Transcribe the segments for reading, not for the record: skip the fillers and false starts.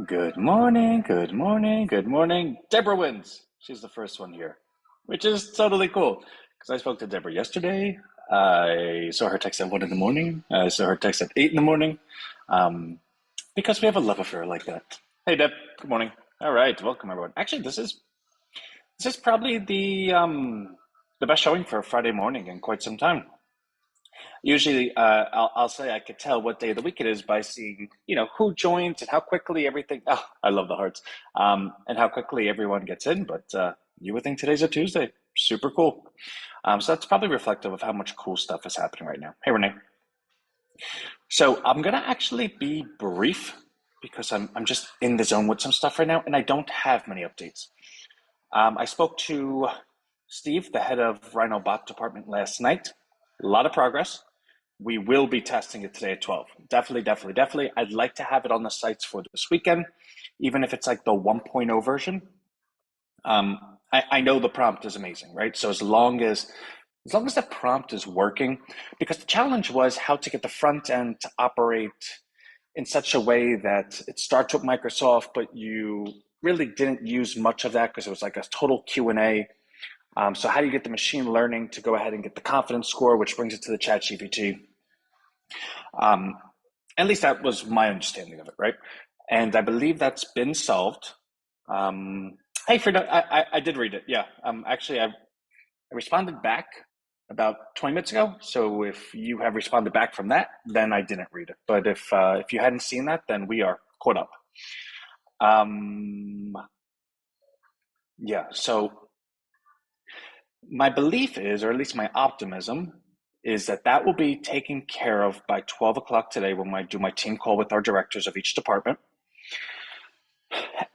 Good morning, good morning, good morning. Deborah wins. She's the first one here, which is totally cool because I spoke to Deborah yesterday. I saw her text at 1 in the morning. I saw her text at 8 in the morning um, because we have a love affair like that. Hey, Deb, good morning. All right, welcome everyone. Actually, this is probably the best showing for a Friday morning in quite some time. Usually, I'll say I could tell what day of the week it is by seeing, who joins and how quickly everything. Oh, I love the hearts, and how quickly everyone gets in. But you would think today's a Tuesday. Super cool. So that's probably reflective of how much cool stuff is happening right now. Hey, Renee. So I'm gonna actually be brief because I'm just in the zone with some stuff right now, and I don't have many updates. I spoke to Steve, the head of Rhino bot department, last night. A lot of progress. We will be testing it today at 12. Definitely, definitely, definitely. I'd like to have it on the sites for this weekend, even if it's like the 1.0 version. I know the prompt is amazing, right? So as long as the prompt is working, because the challenge was how to get the front end to operate in such a way that it starts with Microsoft, but you really didn't use much of that because it was like a total Q&A. So how do you get the machine learning to go ahead and get the confidence score, which brings it to the chat GPT? At least that was my understanding of it, right? And I believe that's been solved. Hey, Frida, I did read it. Yeah. Actually, I responded back about 20 minutes ago. So if you have responded back from that, then I didn't read it. But if you hadn't seen that, then we are caught up. Um, yeah. So my belief is, or at least my optimism, is that that will be taken care of by 12 o'clock today when I do my team call with our directors of each department.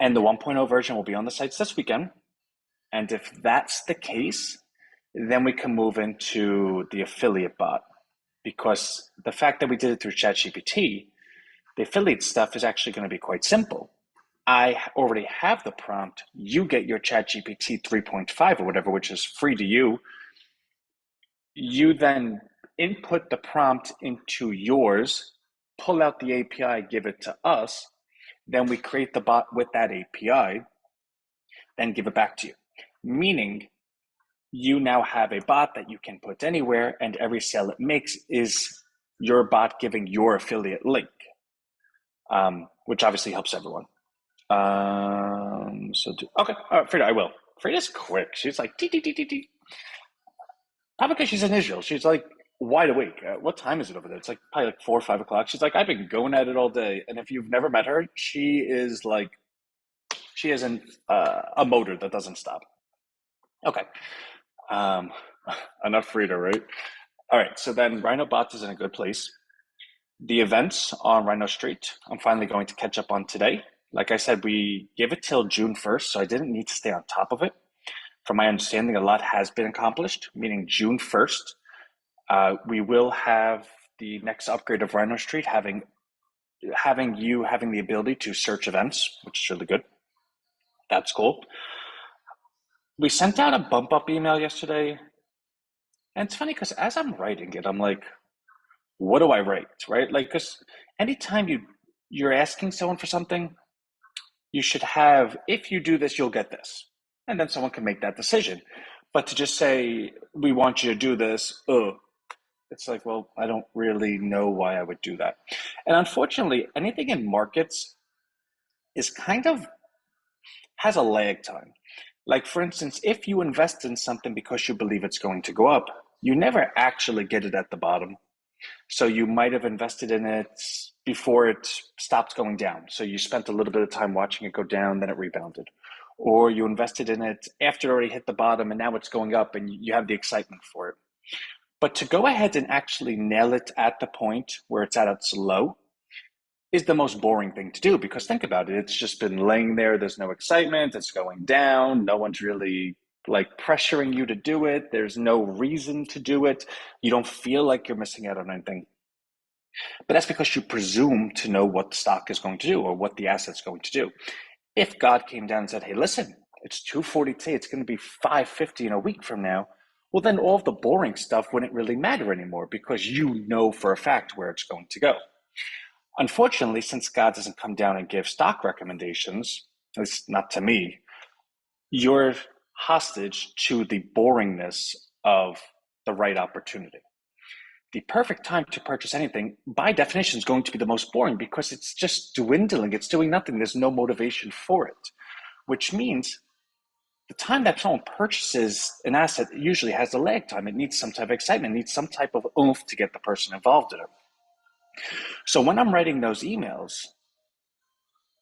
And the 1.0 version will be on the sites this weekend. And if that's the case, then we can move into the affiliate bot. Because the fact that we did it through ChatGPT, the affiliate stuff is actually going to be quite simple. I already have the prompt. You get your ChatGPT 3.5 or whatever, which is free to you. You then input the prompt into yours, pull out the API, give it to us. Then we create the bot with that API, then give it back to you. Meaning, you now have a bot that you can put anywhere, and every sale it makes is your bot giving your affiliate link, which obviously helps everyone. Okay, Frida, I will. Frida's quick. She's like, tee, tee, tee, tee, tee. Probably because she's in Israel. She's like wide awake. What time is it over there? It's like probably like 4 or 5 o'clock. She's like, I've been going at it all day. And if you've never met her, she is like, she is a motor that doesn't stop. Okay. Um, enough Frida, right? All right. So then RhinoBot is in a good place. The events on Rhino Street, I'm finally going to catch up on today. Like I said, we give it till June 1st, so I didn't need to stay on top of it. From my understanding, a lot has been accomplished, meaning June 1st, we will have the next upgrade of Rhino Street having you having the ability to search events, which is really good. That's cool. We sent out a bump up email yesterday, and it's funny because as I'm writing it, I'm like, what do I write, right? Like, because anytime you're asking someone for something, you should have, if you do this, you'll get this. And then someone can make that decision. But to just say, we want you to do this, it's like, well, I don't really know why I would do that. And unfortunately, anything in markets is kind of has a lag time. Like, for instance, if you invest in something because you believe it's going to go up, you never actually get it at the bottom. So you might have invested in it before it stopped going down. So you spent a little bit of time watching it go down, then it rebounded. Or you invested in it after it already hit the bottom and now it's going up and you have the excitement for it. But to go ahead and actually nail it at the point where it's at its low is the most boring thing to do because think about it. It's just been laying there. There's no excitement. It's going down. No one's really like pressuring you to do it. There's no reason to do it. You don't feel like you're missing out on anything. But that's because you presume to know what the stock is going to do or what the asset's going to do. If God came down and said, hey, listen, it's 240 today, it's going to be 550 in a week from now, well, then all of the boring stuff wouldn't really matter anymore because you know for a fact where it's going to go. Unfortunately, since God doesn't come down and give stock recommendations, at least not to me, you're hostage to the boringness of the right opportunity. The perfect time to purchase anything, by definition, is going to be the most boring because it's just dwindling. It's doing nothing. There's no motivation for it, which means the time that someone purchases an asset usually has a lag time. It needs some type of excitement, it needs some type of oomph to get the person involved in it. So when I'm writing those emails,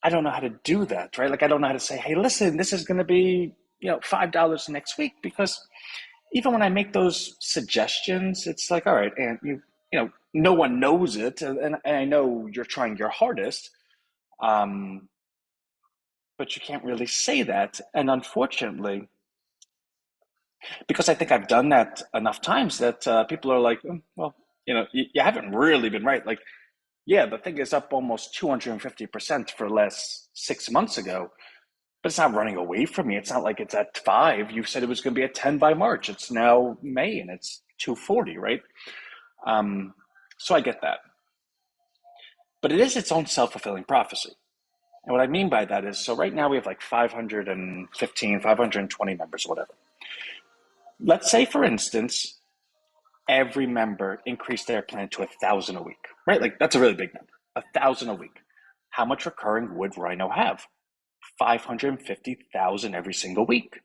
I don't know how to do that, right? Like I don't know how to say, hey, listen, this is going to be, $5 next week, because even when I make those suggestions, it's like, all right, and no one knows it, and I know you're trying your hardest, um, but you can't really say that. And unfortunately, because I think I've done that enough times that people are like, well, you haven't really been right. Like, yeah, the thing is up almost 250% for less 6 months ago, but it's not running away from me. It's not like it's at 5. You said it was going to be at 10 by March. It's now May and it's 240, right? Um, so I get that. But it is its own self-fulfilling prophecy. And what I mean by that is, so right now we have like 515, 520 members, or whatever. Let's say, for instance, every member increased their plan to 1,000 a week, right? Like that's a really big number, 1,000 a week. How much recurring would Rhino have? 550,000 every single week.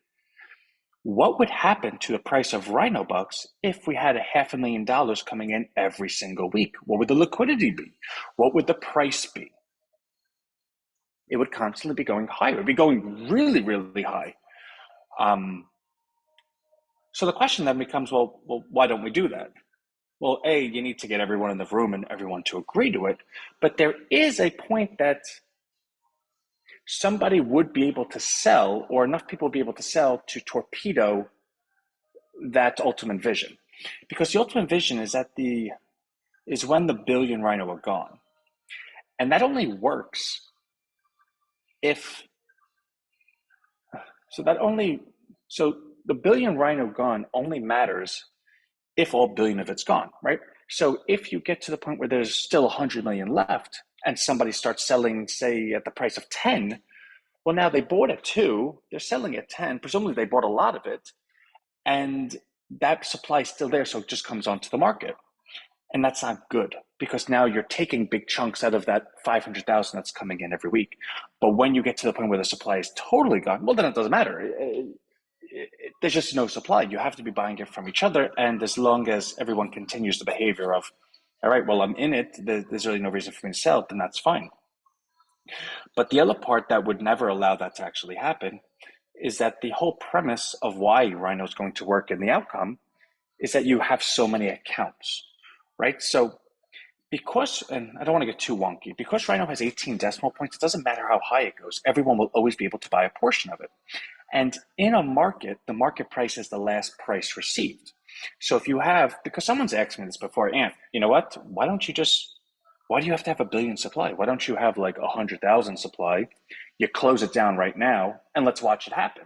What would happen to the price of RHINOBux if we had $500,000 coming in every single week? What would the liquidity be? What would the price be? It would constantly be going higher. It would be going really, really high. Um, so the question then becomes, well, why don't we do that? Well, A, you need to get everyone in the room and everyone to agree to it. But there is a point that somebody would be able to sell, or enough people would be able to sell to torpedo that ultimate vision. Because the ultimate vision is when the billion rhino are gone. And that only works if so that only so the billion rhino gone only matters if all billion of it's gone, right? So if you get to the point where there's still 100 million left and somebody starts selling, say, at the price of 10, well, now they bought at 2, they're selling at 10, presumably they bought a lot of it, and that supply is still there, so it just comes onto the market. And that's not good because now you're taking big chunks out of that 500,000 that's coming in every week. But when you get to the point where the supply is totally gone, well, then it doesn't matter. There's just no supply. You have to be buying it from each other. And as long as everyone continues the behavior of, all right, well, I'm in it, there's really no reason for me to sell, then that's fine. But the other part that would never allow that to actually happen is that the whole premise of why Rhino is going to work in the outcome is that you have so many accounts, right? So because, and I don't want to get too wonky, because Rhino has 18 decimal points, it doesn't matter how high it goes. Everyone will always be able to buy a portion of it. And in a market, the market price is the last price received. So if you have, because someone's asked me this before, and you know what? Why do you have to have a billion supply? Why don't you have like 100,000 supply? You close it down right now and let's watch it happen.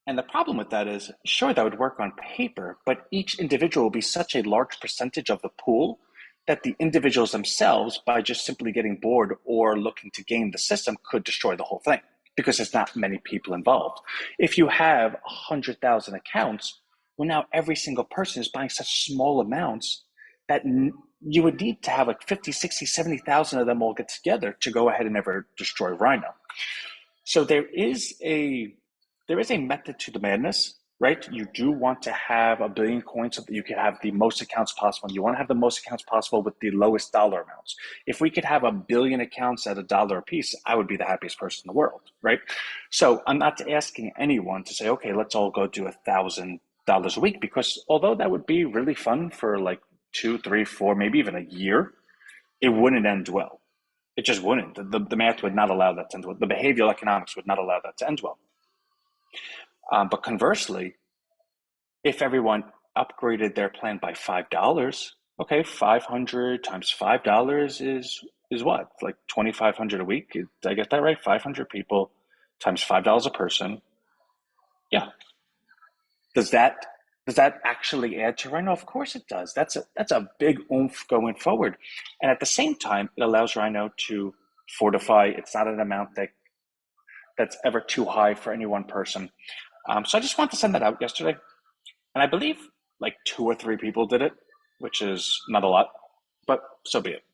And the problem with that is, sure, that would work on paper, but each individual will be such a large percentage of the pool that the individuals themselves, by just simply getting bored or looking to game the system, could destroy the whole thing because there's not many people involved. If you have 100,000 accounts, well, now every single person is buying such small amounts that you would need to have like 50, 60, 70,000 of them all get together to go ahead and ever destroy Rhino. So there is a method to the madness, right? You do want to have a billion coins so that you can have the most accounts possible. You want to have the most accounts possible with the lowest dollar amounts. If we could have a billion accounts at $1 a piece, I would be the happiest person in the world, right? So I'm not asking anyone to say, okay, let's all go do $1,000 a week, because although that would be really fun for like 2, 3, 4, maybe even a year, it wouldn't end well. It just wouldn't. The math would not allow that to end well. The behavioral economics would not allow that to end well. But conversely, if everyone upgraded their plan by $5, okay, 500 times $5 is what? Like 2,500 a week? Did I get that right? 500 people times $5 a person. Yeah. Does that Does that actually add to Rhino? Of course it does. That's a big oomph going forward. And at the same time, it allows Rhino to fortify. It's not an amount that's ever too high for any one person. So I just wanted to send that out yesterday. And I believe like 2 or 3 people did it, which is not a lot, but so be it.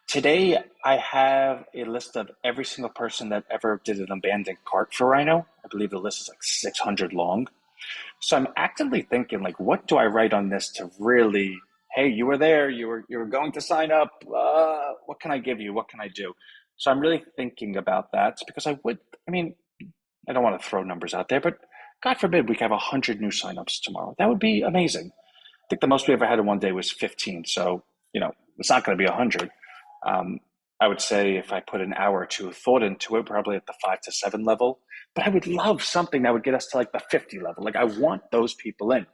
Today, I have a list of every single person that ever did an abandoned cart for Rhino. I believe the list is like 600 long. So I'm actively thinking, like, what do I write on this to really, hey, you were there, you were going to sign up. What can I give you? What can I do? So I'm really thinking about that because I mean, I don't want to throw numbers out there, but God forbid we could have 100 new signups tomorrow. That would be amazing. I think the most we ever had in one day was 15. So, it's not going to be 100. Um, I would say if I put an hour or two of thought into it, probably at the 5 to 7 level. But I would love something that would get us to like the 50 level. Like I want those people in.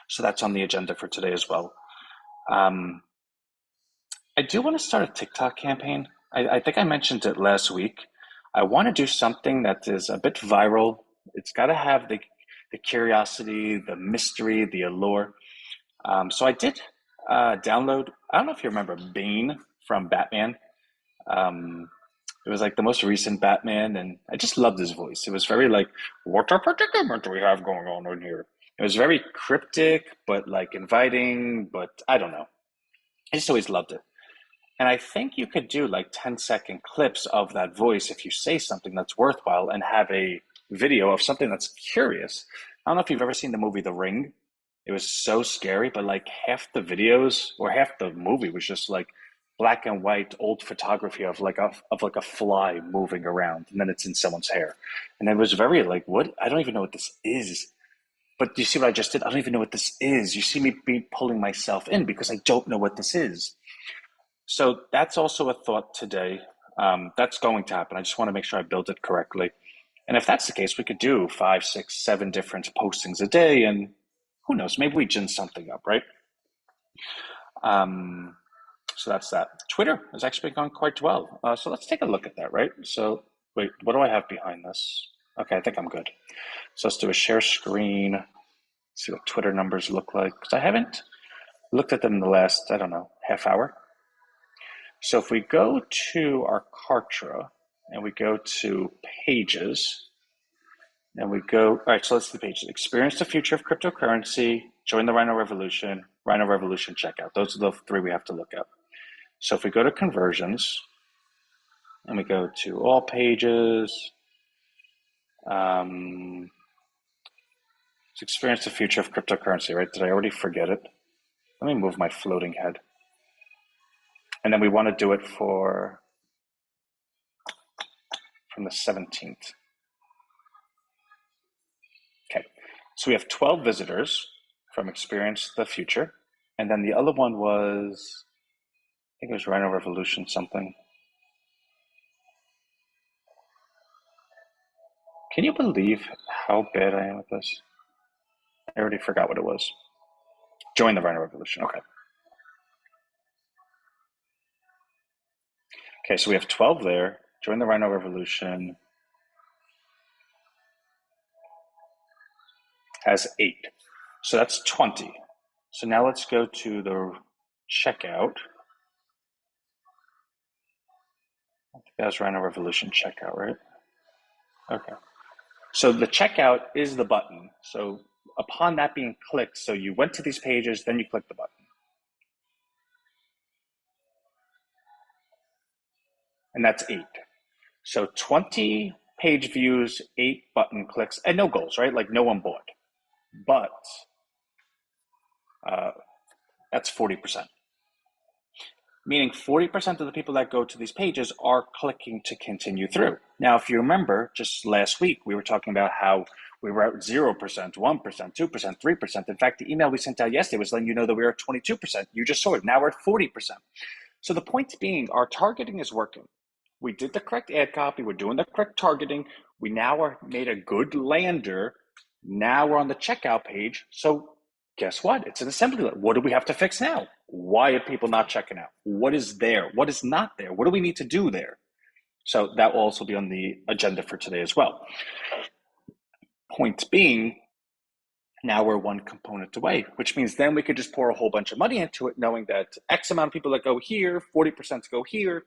So that's on the agenda for today as well. Um, I do want to start a TikTok campaign. I think I mentioned it last week. I want to do something that is a bit viral. It's got to have the curiosity, the mystery, the allure. So I did download, I don't know if you remember Bane from Batman. Um, it was like the most recent Batman, and I just loved his voice. It was very like, what a predicament do we have going on in here? It was very cryptic, but like inviting, but I don't know. I just always loved it. And I think you could do like 10-second clips of that voice if you say something that's worthwhile and have a video of something that's curious. I don't know if you've ever seen the movie The Ring. It was so scary, but like half the videos or half the movie was just like black and white old photography of like a fly moving around, and then it's in someone's hair. And it was very like, what? I don't even know what this is. But you see what I just did? I don't even know what this is. You see me be pulling myself in because I don't know what this is. So that's also a thought today. That's going to happen. I just want to make sure I build it correctly. And if that's the case, we could do 5, 6, 7 different postings a day, and who knows, maybe we gin something up, right? Um, so that's that. Twitter has actually gone quite well. So let's take a look at that, right? So wait, what do I have behind this? Okay, I think I'm good. So let's do a share screen, see what Twitter numbers look like. Because I haven't looked at them in the last, I don't know, half hour. So if we go to our Kartra and we go to pages and we go, all right, so let's do the pages. Experience the future of cryptocurrency, join the Rhino Revolution, Rhino Revolution checkout. Those are the three we have to look at. So if we go to conversions and we go to all pages, experience the future of cryptocurrency, right? Did I already forget it? Let me move my floating head. And then we want to do it from the 17th. Okay, so we have 12 visitors from Experience the Future. And then the other one was, I think it was Rhino Revolution something. Can you believe how bad I am at this? I already forgot what it was. Join the Rhino Revolution. Okay. Okay, so we have 12 there. Join the Rhino Revolution has 8. So that's 20. So now let's go to the checkout. I think that's Rhino Revolution checkout, right? Okay. So the checkout is the button. So upon that being clicked, so you went to these pages, then you click the button. And that's 8. So 20 page views, 8 button clicks, and no goals, right? Like no one bought. But that's 40%. Meaning 40% of the people that go to these pages are clicking to continue through. Now, if you remember, just last week, we were talking about how we were at 0%, 1%, 2%, 3%. In fact, the email we sent out yesterday was letting you know that we were at 22%. You just saw it. Now we're at 40%. So the point being, our targeting is working. We did the correct ad copy. We're doing the correct targeting. We now are made a good lander. Now we're on the checkout page. So guess what? It's an assembly line. What do we have to fix now? Why are people not checking out? What is there? What is not there? What do we need to do there? So that will also be on the agenda for today as well. Point being, Now we're one component away, which means then we could just pour a whole bunch of money into it, knowing that X amount of people that go here, 40% go here,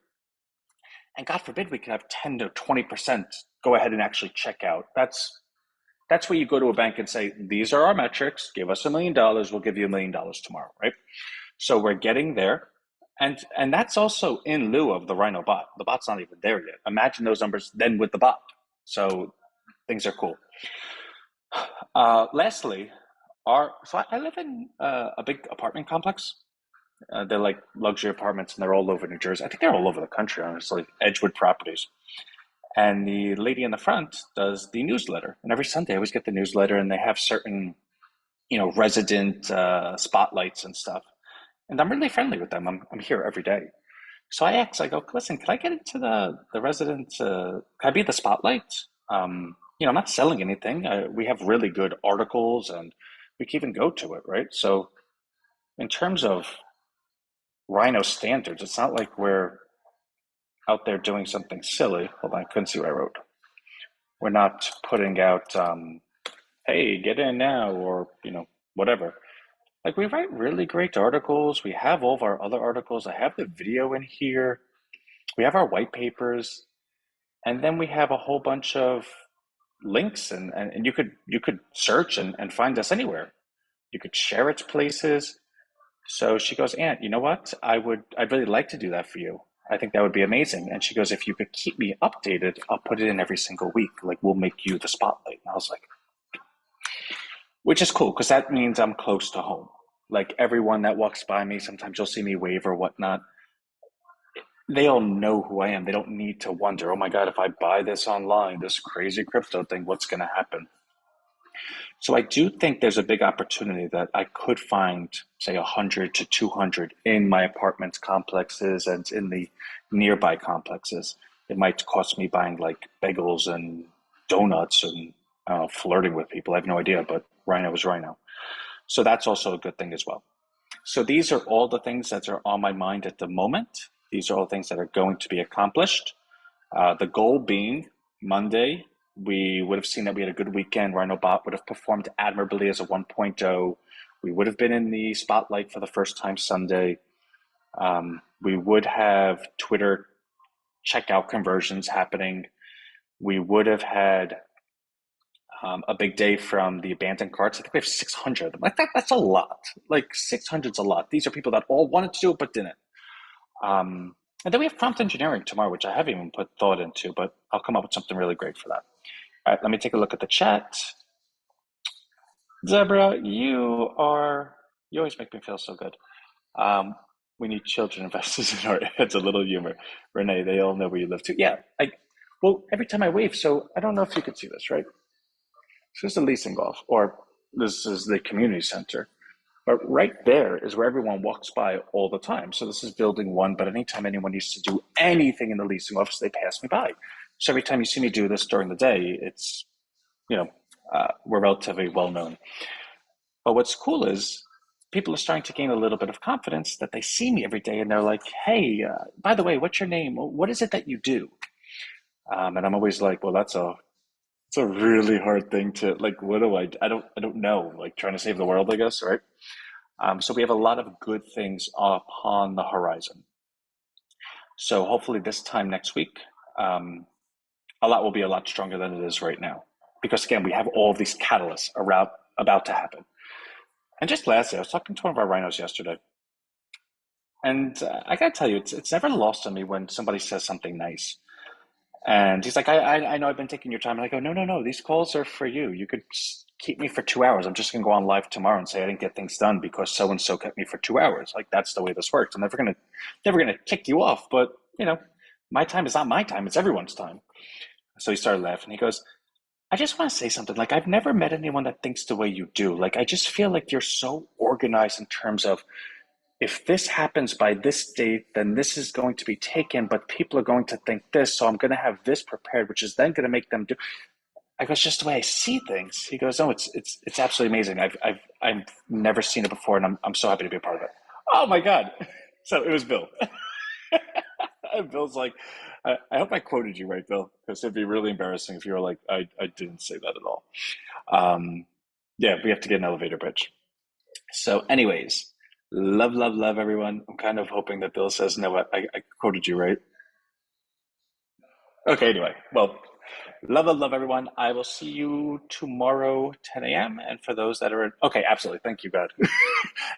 and God forbid we could have 10 to 20% go ahead and actually check out. That's where you go to a bank and say, these are our metrics, give us $1 million, we'll give you $1 million tomorrow, right? So we're getting there. And that's also in lieu of the Rhino bot. The bot's not even there yet. Imagine those numbers then with the bot. So things are cool. Lastly, I live in a big apartment complex. They're like luxury apartments, and they're all over New Jersey. I think they're all over the country, honestly. Edgewood Properties. And the lady in the front does the newsletter. And every Sunday, I always get the newsletter, and they have certain, resident spotlights and stuff. And I'm really friendly with them. I'm here every day. So I asked, I go, listen, can I get into the resident? Can I be the spotlight? I'm not selling anything. We have really good articles, and we can even go to it, right? So in terms of Rhino standards, it's not like we're out there doing something silly. Hold on, I couldn't see what I wrote. We're not putting out, hey, get in now, or whatever. Like, we write really great articles. We have all of our other articles. I have the video in here. We have our white papers, and then we have a whole bunch of links, and you could search and find us anywhere. You could share it places. So she goes, Aunt, you know what? I'd really like to do that for you. I think that would be amazing. And she goes, if you could keep me updated, I'll put it in every single week. Like, we'll make you the spotlight. And I was like, which is cool because that means I'm close to home. Like, everyone that walks by me, sometimes you'll see me wave or whatnot. They all know who I am. They don't need to wonder, oh my God, if I buy this online, this crazy crypto thing, what's going to happen? So I do think there's a big opportunity that I could find, say, 100 to 200 in my apartment complexes and in the nearby complexes. It might cost me buying like bagels and donuts and flirting with people. I have no idea, but Rhino is Rhino. So that's also a good thing as well. So these are all the things that are on my mind at the moment. These are all things that are going to be accomplished. The goal being Monday, we would have seen that we had a good weekend. RhinoBot would have performed admirably as a 1.0. We would have been in the spotlight for the first time Sunday. We would have Twitter checkout conversions happening. We would have had a big day from the abandoned carts. I think we have 600 of them. Like that's a lot. Like 600 is a lot. These are people that all wanted to do it but didn't. And then we have prompt engineering tomorrow, which I haven't even put thought into, but I'll come up with something really great for that. All right, let me take a look at the chat. Zebra, you always make me feel so good. Um, we need children investors in our heads, a little humor. Renee, they all know where you live too. Yeah, well, every time I wave, so I don't know if you could see this, right? So this is the leasing golf, or this is the community center. But right there is where everyone walks by all the time. So this is building one, but anytime anyone needs to do anything in the leasing office, they pass me by. So every time you see me do this during the day, it's, you know, we're relatively well known. But what's cool is people are starting to gain a little bit of confidence that they see me every day and they're like, hey, by the way, what's your name? What is it that you do? And I'm always like, well, it's a really hard thing to like, what do I don't know, like trying to save the world, I guess, right? So we have a lot of good things upon the horizon. So hopefully this time next week, a lot will be a lot stronger than it is right now. Because again, we have all of these catalysts around about to happen. And just lastly, I was talking to one of our rhinos yesterday, and I gotta tell you, it's never lost on me when somebody says something nice. And he's like, I know I've been taking your time. And I go, no, no, no, these calls are for you. You could keep me for 2 hours. I'm just going to go on live tomorrow and say I didn't get things done because so and so kept me for 2 hours. Like that's the way this works. I'm never gonna kick you off. But my time is not my time. It's everyone's time. So he started laughing. He goes, I just want to say something. Like I've never met anyone that thinks the way you do. Like I just feel like you're so organized in terms of if this happens by this date, then this is going to be taken, but people are going to think this, so I'm going to have this prepared, which is then going to make them do. I go, it's just the way I see things. He goes, no, it's absolutely amazing. I've never seen it before, and I'm so happy to be a part of it. Oh my god! So it was Bill. Bill's like, I hope I quoted you right, Bill, because it'd be really embarrassing if you were like, I didn't say that at all. Yeah, we have to get an elevator pitch. So, anyways, love, love, love everyone. I'm kind of hoping that Bill says no. I quoted you right. Okay, anyway, well, love, love, love everyone. I will see you tomorrow, 10 a.m. And for those that are in, okay, absolutely. Thank you, God.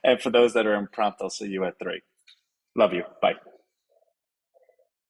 And for those that are in prompt, I'll see you at 3. Love you. Bye.